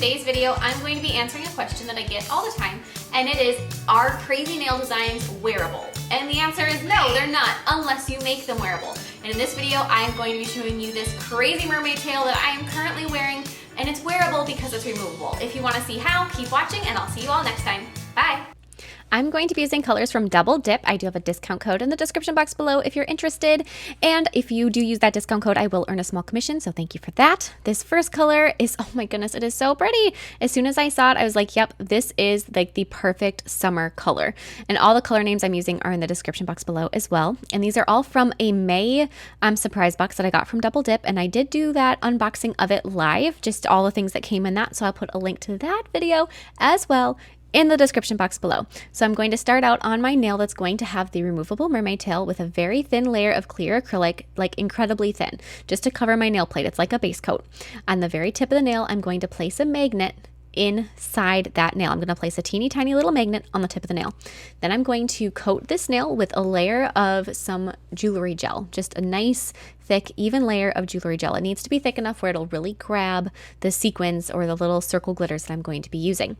today's video, I'm going to be answering a question that I get all the time, and it is, are crazy nail designs wearable? And the answer is no, they're not, unless you make them wearable. And in this video, I'm going to be showing you this crazy mermaid tail that I am currently wearing, and it's wearable because it's removable. If you want to see how, keep watching, and I'll see you all next time. Bye! I'm going to be using colors from Double Dip. I do have a discount code in the description box below if you're interested. And if you do use that discount code, I will earn a small commission, so thank you for that. This first color is, oh my goodness, it is so pretty. As soon as I saw it, I was like, yep, this is like the perfect summer color. And all the color names I'm using are in the description box below as well. And these are all from a May surprise box that I got from Double Dip. And I did do that unboxing of it live, just all the things that came in that. So I'll put a link to that video as well in the description box below. So I'm going to start out on my nail that's going to have the removable mermaid tail with a very thin layer of clear acrylic, like incredibly thin, just to cover my nail plate. It's like a base coat. On the very tip of the nail, I'm going to place a magnet inside that nail. I'm going to place a teeny tiny little magnet on the tip of the nail. Then I'm going to coat this nail with a layer of some jewelry gel, just a nice thick even layer of jewelry gel. It needs to be thick enough where it'll really grab the sequins or the little circle glitters that I'm going to be using.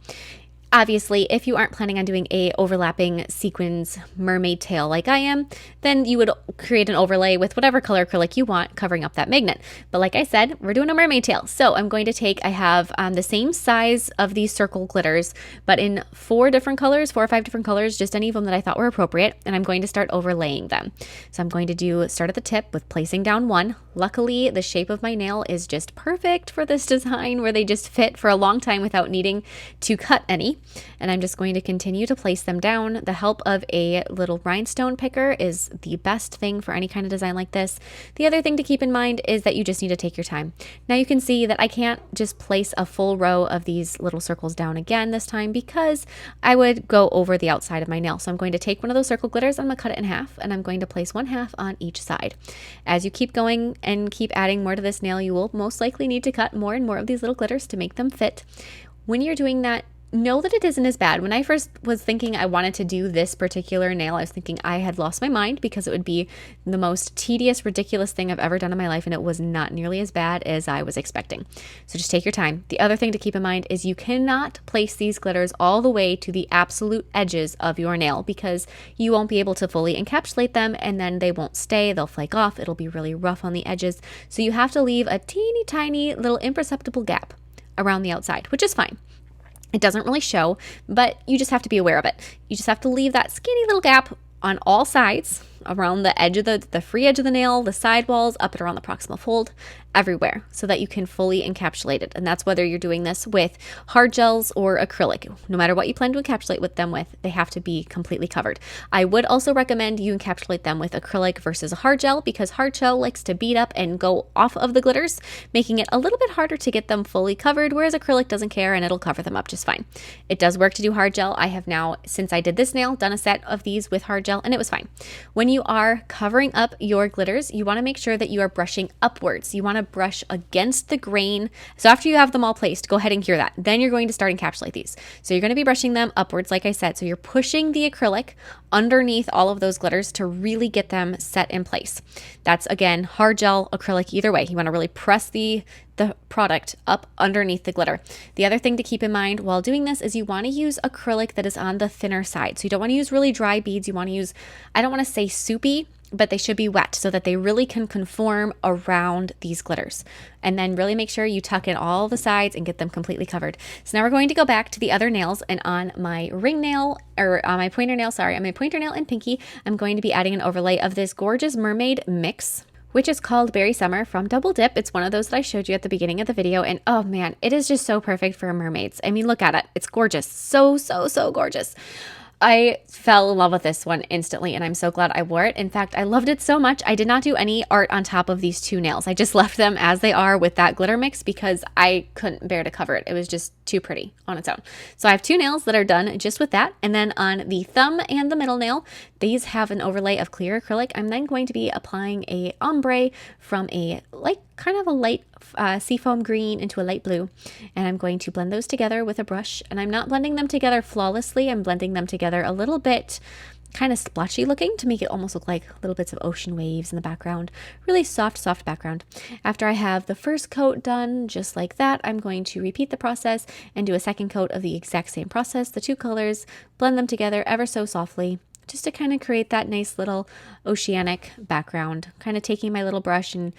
Obviously, if you aren't planning on doing a overlapping sequins mermaid tail like I am, then you would create an overlay with whatever color acrylic you want covering up that magnet. But like I said, we're doing a mermaid tail. So I'm going to take, I have the same size of these circle glitters, but in 4 different colors, 4 or 5 different colors, just any of them that I thought were appropriate. And I'm going to start overlaying them. So I'm going to start at the tip with placing down one. Luckily, the shape of my nail is just perfect for this design where they just fit for a long time without needing to cut any. And I'm just going to continue to place them down. The help of a little rhinestone picker is the best thing for any kind of design like this. The other thing to keep in mind is that you just need to take your time. Now you can see that I can't just place a full row of these little circles down again this time because I would go over the outside of my nail. So I'm going to take one of those circle glitters, I'm going to cut it in half, and I'm going to place 1/2 on each side. As you keep going and keep adding more to this nail, you will most likely need to cut more and more of these little glitters to make them fit. When you're doing that, know that it isn't as bad. When I first was thinking I wanted to do this particular nail, I was thinking I had lost my mind because it would be the most tedious, ridiculous thing I've ever done in my life, and it was not nearly as bad as I was expecting. So just take your time. The other thing to keep in mind is you cannot place these glitters all the way to the absolute edges of your nail because you won't be able to fully encapsulate them, and then they won't stay. They'll flake off. It'll be really rough on the edges. So you have to leave a teeny tiny little imperceptible gap around the outside, which is fine. It doesn't really show, but you just have to be aware of it. You just have to leave that skinny little gap on all sides, around the edge of the free edge of the nail, the side walls, up and around the proximal fold, everywhere, so that you can fully encapsulate it. And that's whether you're doing this with hard gels or acrylic. No matter what you plan to encapsulate them with, they have to be completely covered. I would also recommend you encapsulate them with acrylic versus a hard gel because hard gel likes to beat up and go off of the glitters, making it a little bit harder to get them fully covered, whereas acrylic doesn't care and it'll cover them up just fine. It does work to do hard gel. I have now, since I did this nail, done a set of these with hard gel and it was fine. When you are covering up your glitters, you want to make sure that you are brushing upwards. You want to brush against the grain. So after you have them all placed, go ahead and cure that. Then you're going to start encapsulate these. So you're going to be brushing them upwards, like I said. So you're pushing the acrylic underneath all of those glitters to really get them set in place. That's, again, hard gel, acrylic, either way. You want to really press the product up underneath the glitter. The other thing to keep in mind while doing this is you want to use acrylic that is on the thinner side. So you don't want to use really dry beads. You want to use, I don't want to say soupy, but they should be wet so that they really can conform around these glitters. And then really make sure you tuck in all the sides and get them completely covered. So now we're going to go back to the other nails, and on my ring nail, or on my pointer nail, sorry, on my pointer nail and pinky, I'm going to be adding an overlay of this gorgeous mermaid mix, which is called Berry Summer from Double Dip. It's one of those that I showed you at the beginning of the video, and oh man, it is just so perfect for mermaids. I mean, look at it. It's gorgeous. So, so, so gorgeous. I fell in love with this one instantly, and I'm so glad I wore it. In fact, I loved it so much, I did not do any art on top of these 2 nails. I just left them as they are with that glitter mix because I couldn't bear to cover it. It was just too pretty on its own. So I have 2 nails that are done just with that. And then on the thumb and the middle nail, these have an overlay of clear acrylic. I'm then going to be applying a ombre from a kind of a light seafoam green into a light blue. And I'm going to blend those together with a brush. And I'm not blending them together flawlessly. I'm blending them together a little bit kind of splotchy looking to make it almost look like little bits of ocean waves in the background. Really soft background. After I have the first coat done, just like that, I'm going to repeat the process and do a second coat of the exact same process, the two colors, blend them together ever so softly, just to kind of create that nice little oceanic background. Kind of taking my little brush and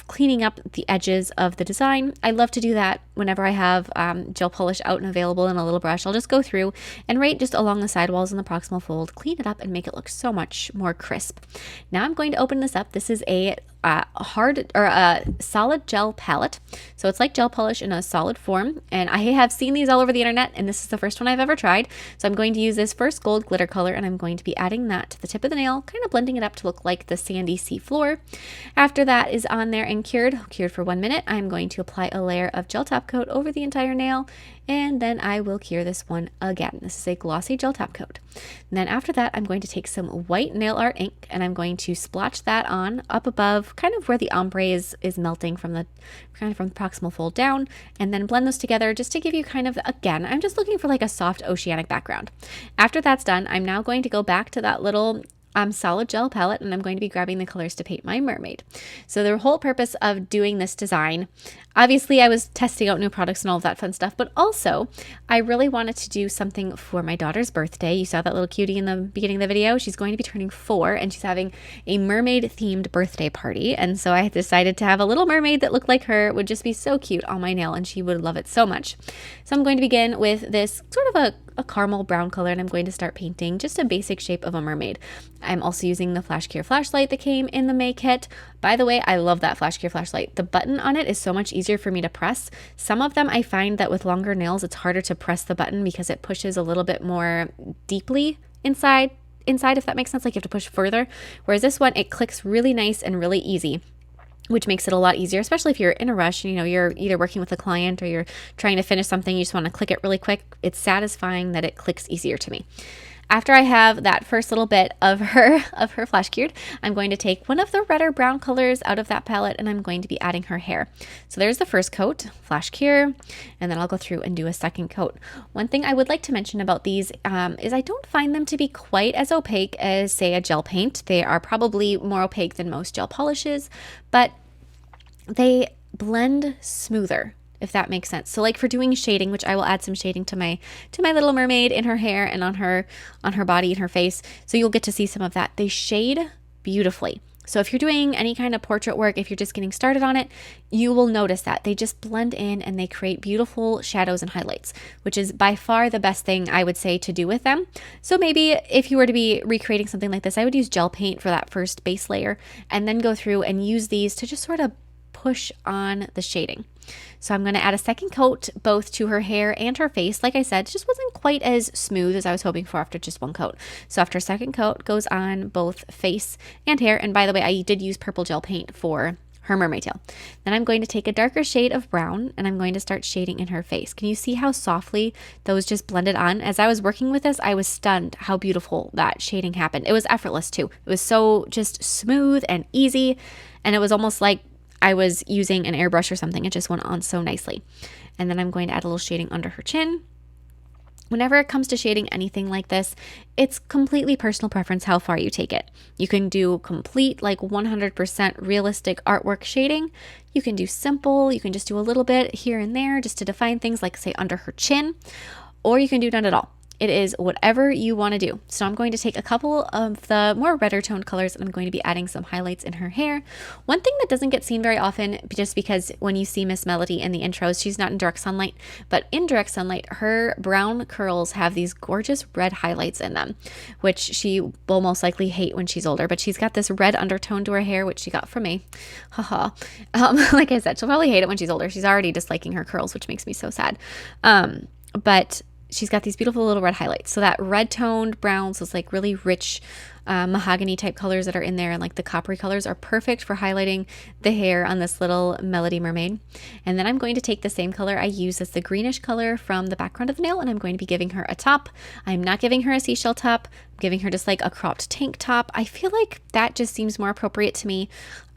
cleaning up the edges of the design. I love to do that whenever I have gel polish out and available in a little brush. I'll just go through and right just along the sidewalls in the proximal fold, clean it up and make it look so much more crisp. Now I'm going to open this up. This is a solid gel palette. So it's like gel polish in a solid form. And I have seen these all over the internet, and this is the first one I've ever tried. So I'm going to use this first gold glitter color, and I'm going to be adding that to the tip of the nail, kind of blending it up to look like the sandy sea floor. After that is on there and cured for 1 minute, I'm going to apply a layer of gel top coat over the entire nail, and then I will cure this one again. This is a glossy gel top coat. And then after that, I'm going to take some white nail art ink, and I'm going to splotch that on up above, kind of where the ombre is melting from the proximal fold down, and then blend those together just to give you kind of, again, I'm just looking for like a soft oceanic background. After that's done, I'm now going to go back to that little solid gel palette, and I'm going to be grabbing the colors to paint my mermaid. So the whole purpose of doing this design, obviously I was testing out new products and all of that fun stuff, but also I really wanted to do something for my daughter's birthday. You saw that little cutie in the beginning of the video. She's going to be turning 4, and she's having a mermaid themed birthday party. And so I decided to have a little mermaid that looked like her. It would just be so cute on my nail, and she would love it so much. So I'm going to begin with this sort of a caramel brown color, and I'm going to start painting just a basic shape of a mermaid. I'm also using the Flash Cure flashlight that came in the May kit. By the way, I love that Flash Cure flashlight. The button on it is so much easier for me to press. Some of them I find that with longer nails, it's harder to press the button because it pushes a little bit more deeply inside, if that makes sense. Like you have to push further. Whereas this one, it clicks really nice and really easy, which makes it a lot easier, especially if you're in a rush and you're either working with a client or you're trying to finish something, you just want to click it really quick. It's satisfying that it clicks easier to me. After I have that first little bit of her flash cured, I'm going to take one of the redder brown colors out of that palette, and I'm going to be adding her hair. So there's the first coat, flash cure, and then I'll go through and do a second coat. One thing I would like to mention about these is I don't find them to be quite as opaque as, say, a gel paint. They are probably more opaque than most gel polishes, but they blend smoother, if that makes sense. So like for doing shading, which I will add some shading to my little mermaid in her hair and on her body and her face, so you'll get to see some of that. They shade beautifully. So if you're doing any kind of portrait work, if you're just getting started on it, you will notice that they just blend in and they create beautiful shadows and highlights, which is by far the best thing I would say to do with them. So maybe if you were to be recreating something like this, I would use gel paint for that first base layer and then go through and use these to just sort of push on the shading. So I'm going to add a second coat both to her hair and her face. Like I said, it just wasn't quite as smooth as I was hoping for after just one coat. So after a second coat goes on both face and hair. And by the way, I did use purple gel paint for her mermaid tail. Then I'm going to take a darker shade of brown and I'm going to start shading in her face. Can you see how softly those just blended on? As I was working with this, I was stunned how beautiful that shading happened. It was effortless too. It was so just smooth and easy. And it was almost like I was using an airbrush or something. It just went on so nicely. And then I'm going to add a little shading under her chin. Whenever it comes to shading anything like this, it's completely personal preference how far you take it. You can do complete, like 100% realistic artwork shading. You can do simple. You can just do a little bit here and there just to define things like, say, under her chin. Or you can do none at all. It is whatever you want to do. So I'm going to take a couple of the more redder toned colors and I'm going to be adding some highlights in her hair. One thing that doesn't get seen very often, just because when you see Miss Melody in the intros, she's not in direct sunlight, but in direct sunlight, her brown curls have these gorgeous red highlights in them, which she will most likely hate when she's older, but she's got this red undertone to her hair, which she got from me. Haha. Like I said, she'll probably hate it when she's older. She's already disliking her curls, which makes me so sad. But she's got these beautiful little red highlights. So that red toned browns, those like really rich mahogany type colors that are in there, and like the coppery colors are perfect for highlighting the hair on this little Melody mermaid. And then I'm going to take the same color I use as the greenish color from the background of the nail, and I'm going to be giving her a top. I'm not giving her a seashell top. I'm giving her just like a cropped tank top. I feel like that just seems more appropriate to me.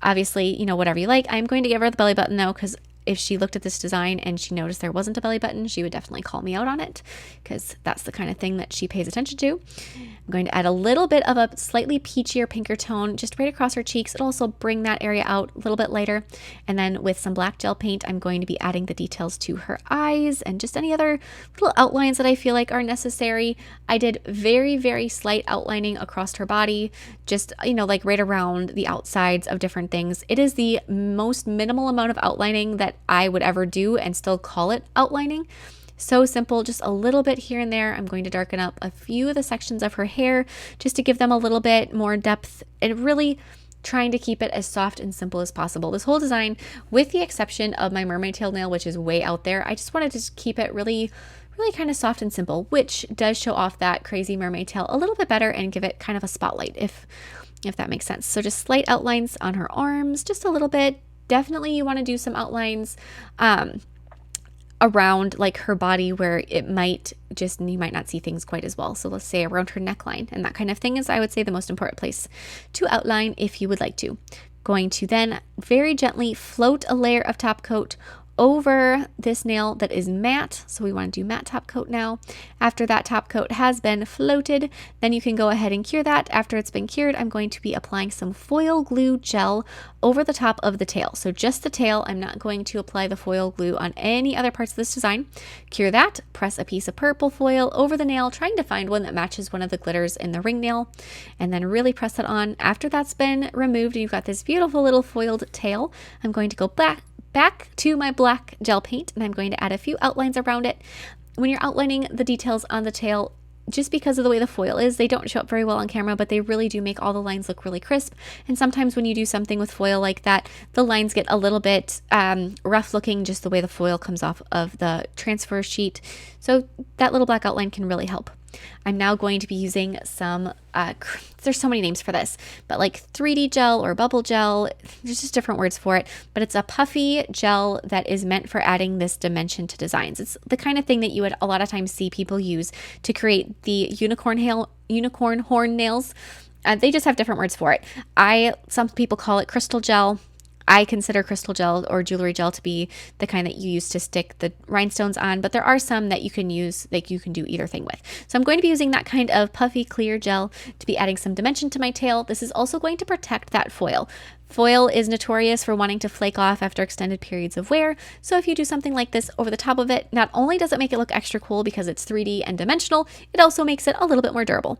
Obviously, whatever you like. I'm going to give her the belly button though, because if she looked at this design and she noticed there wasn't a belly button, she would definitely call me out on it because that's the kind of thing that she pays attention to. I'm going to add a little bit of a slightly peachier, pinker tone just right across her cheeks. It'll also bring that area out a little bit lighter. And then with some black gel paint, I'm going to be adding the details to her eyes and just any other little outlines that I feel like are necessary. I did very, very slight outlining across her body, just, like right around the outsides of different things. It is the most minimal amount of outlining that I would ever do and still call it outlining. So simple, just a little bit here and there. I'm going to darken up a few of the sections of her hair just to give them a little bit more depth and really trying to keep it as soft and simple as possible. This whole design, with the exception of my mermaid tail nail, which is way out there, I just wanted to keep it really kind of soft and simple, which does show off that crazy mermaid tail a little bit better and give it kind of a spotlight, if that makes sense. So just slight outlines on her arms, just a little bit. Definitely you want to do some outlines around like her body where you might not see things quite as well. So let's say around her neckline and that kind of thing is, I would say, the most important place to outline if you would like to. Going to then very gently float a layer of top coat over this nail that is matte. So we want to do matte top coat now. After that top coat has been floated, then you can go ahead and cure that. After it's been cured, I'm going to be applying some foil glue gel over the top of the tail. So just the tail. I'm not going to apply the foil glue on any other parts of this design. Cure that, press a piece of purple foil over the nail, trying to find one that matches one of the glitters in the ring nail, and then really press it on. After that's been removed and you've got this beautiful little foiled tail, I'm going to go back to my black gel paint and I'm going to add a few outlines around it. When you're outlining the details on the tail, just because of the way the foil is, they don't show up very well on camera, but they really do make all the lines look really crisp. And sometimes when you do something with foil like that, the lines get a little bit rough looking, just the way the foil comes off of the transfer sheet. So that little black outline can really help. I'm now going to be using some, there's so many names for this, but like 3D gel or bubble gel, there's just different words for it, but it's a puffy gel that is meant for adding this dimension to designs. It's the kind of thing that you would a lot of times see people use to create the unicorn horn nails. They just have different words for it. Some people call it crystal gel. I consider crystal gel or jewelry gel to be the kind that you use to stick the rhinestones on, but there are some that you can use, like you can do either thing with. So I'm going to be using that kind of puffy clear gel to be adding some dimension to my tail. This is also going to protect that foil. Foil is notorious for wanting to flake off after extended periods of wear. So if you do something like this over the top of it, not only does it make it look extra cool because it's 3D and dimensional, it also makes it a little bit more durable.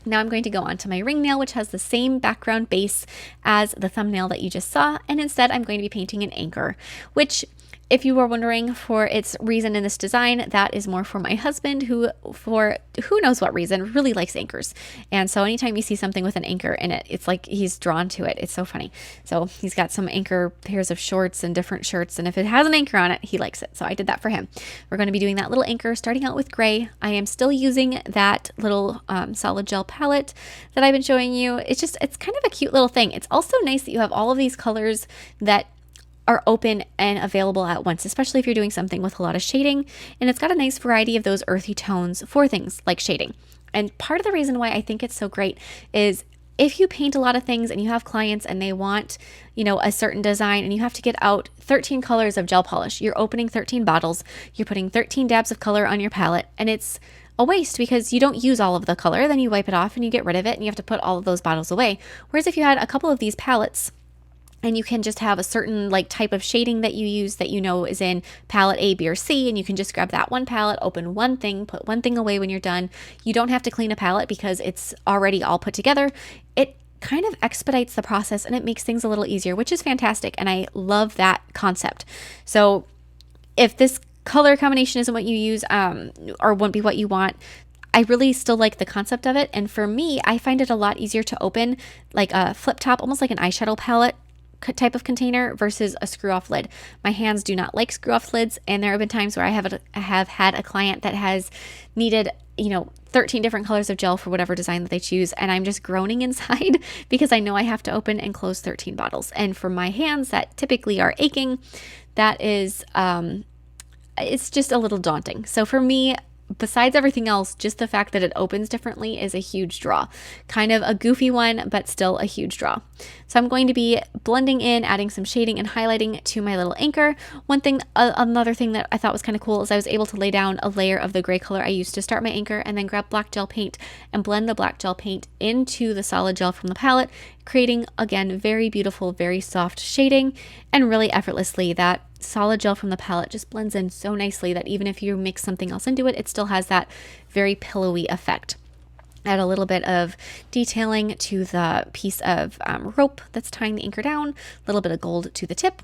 Now I'm going to go on to my ring nail, which has the same background base as the thumbnail that you just saw. And instead I'm going to be painting an anchor, which, if you were wondering for its reason in this design, that is more for my husband, who, for who knows what reason, really likes anchors. And so anytime you see something with an anchor in it, it's like he's drawn to it. It's so funny. So he's got some anchor pairs of shorts and different shirts, and if it has an anchor on it, he likes it. So I did that for him. We're going to be doing that little anchor, starting out with gray. I am still using that little solid gel palette that I've been showing you. It's kind of a cute little thing. It's also nice that you have all of these colors that are open and available at once, especially if you're doing something with a lot of shading. And it's got a nice variety of those earthy tones for things like shading. And part of the reason why I think it's so great is if you paint a lot of things and you have clients and they want, a certain design and you have to get out 13 colors of gel polish, you're opening 13 bottles, you're putting 13 dabs of color on your palette, and it's a waste because you don't use all of the color, then you wipe it off and you get rid of it and you have to put all of those bottles away. Whereas if you had a couple of these palettes, and you can just have a certain type of shading that you use that is in palette A, B, or C, and you can just grab that one palette, open one thing, put one thing away when you're done. You don't have to clean a palette because it's already all put together. It kind of expedites the process and it makes things a little easier, which is fantastic, and I love that concept. So if this color combination isn't what you use or won't be what you want, I really still like the concept of it. And for me, I find it a lot easier to open like a flip top, almost like an eyeshadow palette type of container versus a screw off lid. My hands do not like screw off lids, and there have been times where I have had a client that has needed 13 different colors of gel for whatever design that they choose, and I'm just groaning inside because I know I have to open and close 13 bottles. And for my hands that typically are aching, that is it's just a little daunting. So for me, besides everything else, just the fact that it opens differently is a huge draw. Kind of a goofy one, but still a huge draw. So I'm going to be blending in, adding some shading and highlighting to my little anchor. Another thing that I thought was kind of cool is I was able to lay down a layer of the gray color I used to start my anchor and then grab black gel paint and blend the black gel paint into the solid gel from the palette, creating, again, very beautiful, very soft shading, and really effortlessly that solid gel from the palette just blends in so nicely that even if you mix something else into it, it still has that very pillowy effect. Add a little bit of detailing to the piece of rope that's tying the anchor down, a little bit of gold to the tip,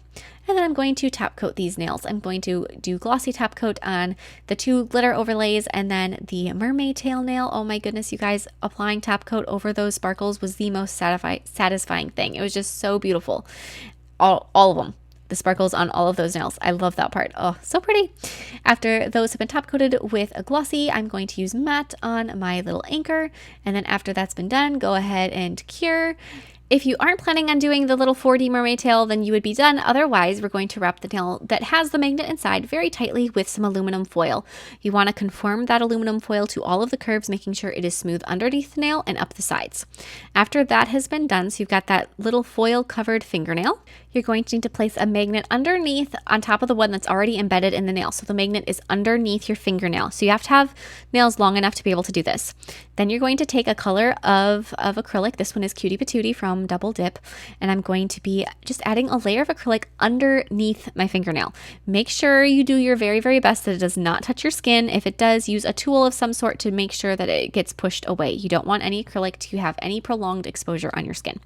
and then I'm going to top coat these nails. I'm going to do glossy top coat on the 2 glitter overlays and then the mermaid tail nail. Oh my goodness, you guys, applying top coat over those sparkles was the most satisfying thing. It was just so beautiful. All of them. The sparkles on all of those nails. I love that part. Oh, so pretty. After those have been top coated with a glossy, I'm going to use matte on my little anchor. And then after that's been done, go ahead and cure. If you aren't planning on doing the little 4D mermaid tail, then you would be done. Otherwise, we're going to wrap the nail that has the magnet inside very tightly with some aluminum foil. You want to conform that aluminum foil to all of the curves, making sure it is smooth underneath the nail and up the sides. After that has been done, so you've got that little foil covered fingernail, you're going to need to place a magnet underneath on top of the one that's already embedded in the nail. So the magnet is underneath your fingernail. So you have to have nails long enough to be able to do this. Then you're going to take a color of acrylic. This one is Cutie Patootie from Double Dip. And I'm going to be just adding a layer of acrylic underneath my fingernail. Make sure you do your very, very best that it does not touch your skin. If it does, use a tool of some sort to make sure that it gets pushed away. You don't want any acrylic to have any prolonged exposure on your skin.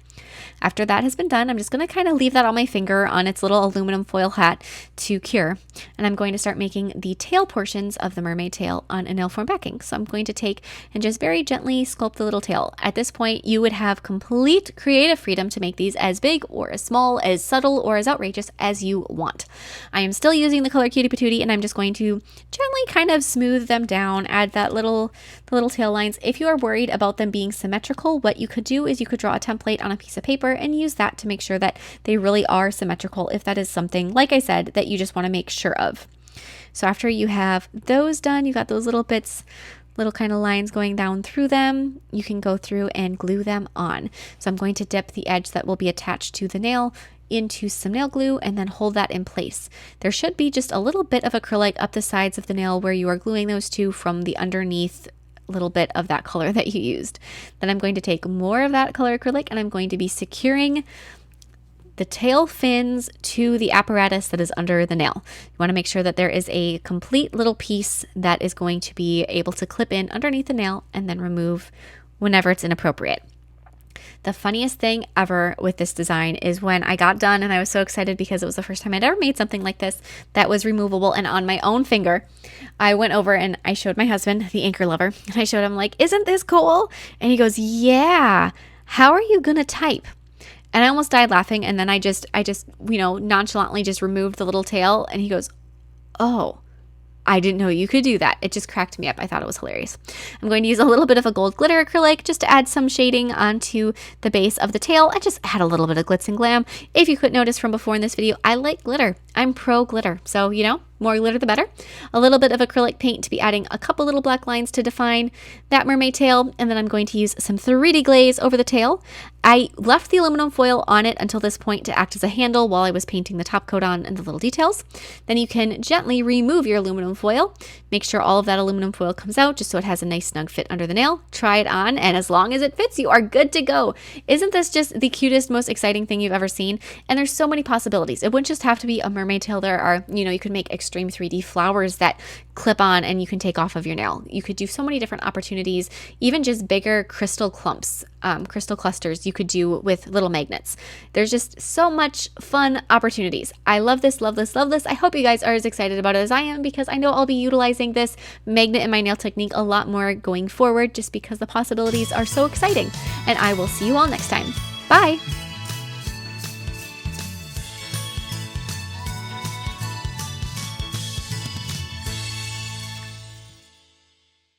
After that has been done, I'm just going to kind of leave that on my finger on its little aluminum foil hat to cure. And I'm going to start making the tail portions of the mermaid tail on a nail form backing. So I'm going to take and just very gently sculpt the little tail. At this point, you would have complete creative freedom to make these as big or as small, as subtle or as outrageous as you want. I am still using the color Cutie Patootie, and I'm just going to gently kind of smooth them down, add the little tail lines. If you are worried about them being symmetrical, what you could do is you could draw a template on a piece of paper and use that to make sure that they really are symmetrical if that is something, like I said, that you just want to make sure of. So after you have those done, you got those little bits, little kind of lines going down through them, you can go through and glue them on. So I'm going to dip the edge that will be attached to the nail into some nail glue and then hold that in place. There should be just a little bit of acrylic up the sides of the nail where you are gluing those two from the underneath little bit of that color that you used. Then I'm going to take more of that color acrylic and I'm going to be securing the tail fins to the apparatus that is under the nail. You want to make sure that there is a complete little piece that is going to be able to clip in underneath the nail and then remove whenever it's inappropriate. The funniest thing ever with this design is when I got done and I was so excited because it was the first time I'd ever made something like this that was removable and on my own finger. I went over and I showed my husband, the anchor lover, and I showed him like, isn't this cool? And he goes, yeah, how are you gonna type? And I almost died laughing. And then I just, nonchalantly just removed the little tail. And he goes, oh, I didn't know you could do that. It just cracked me up. I thought it was hilarious. I'm going to use a little bit of a gold glitter acrylic just to add some shading onto the base of the tail. I just add a little bit of glitz and glam. If you could notice from before in this video, I like glitter. I'm pro glitter. So, more glitter the better. A little bit of acrylic paint to be adding a couple little black lines to define that mermaid tail. And then I'm going to use some 3D glaze over the tail. I left the aluminum foil on it until this point to act as a handle while I was painting the top coat on and the little details. Then you can gently remove your aluminum foil. Make sure all of that aluminum foil comes out just so it has a nice snug fit under the nail. Try it on, and as long as it fits, you are good to go. Isn't this just the cutest, most exciting thing you've ever seen? And there's so many possibilities. It wouldn't just have to be a mermaid tail. There are, you could make extreme 3D flowers that clip on and you can take off of your nail. You could do so many different opportunities, even just bigger crystal clumps, crystal clusters you could do with little magnets. There's just so much fun opportunities. I love this, love this, love this. I hope you guys are as excited about it as I am because I know I'll be utilizing this magnet in my nail technique a lot more going forward just because the possibilities are so exciting. And I will see you all next time. Bye!